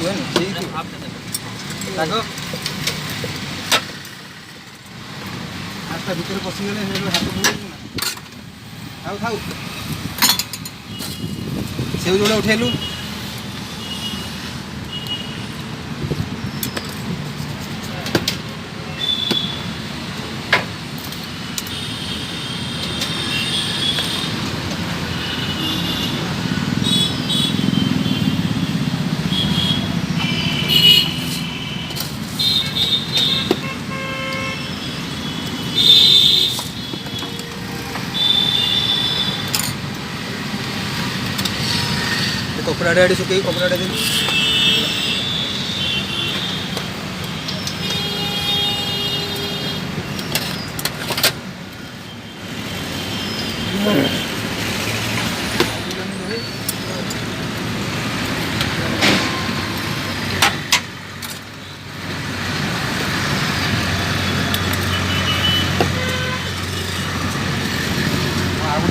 Yun, sige. Tago. Hasta ভিতরে পড়ে গেলে হেলে হাত ধুই না। খাও খাও। সেউ জোড়া উঠেলু। कपड़ा आड़ी सुखे कपड़ा दिन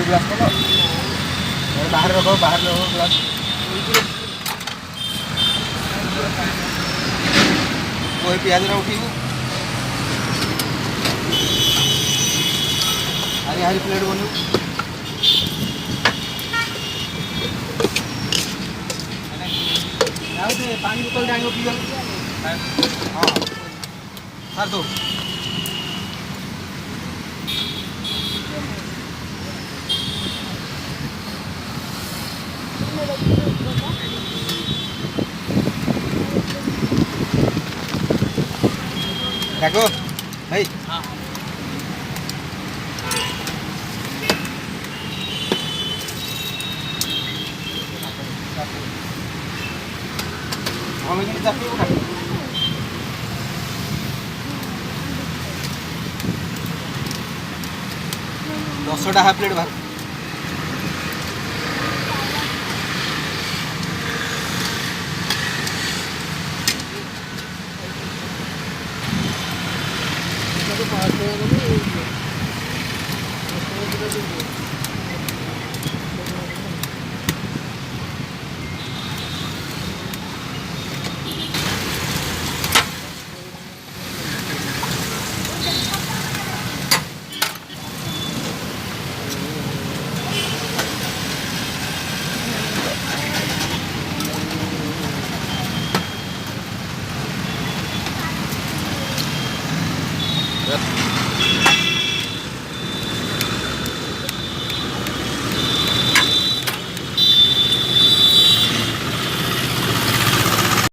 ग्लास करो बाहर रखो ग्लास कोई प्याज ना उठेबू हरी हरी प्लेट बनू पानी बोतल जाएंगे पी हाँ सर दो देखो भाई हाँ हम ini tapi bukan 10 টাকা প্লেট ভাত Yep.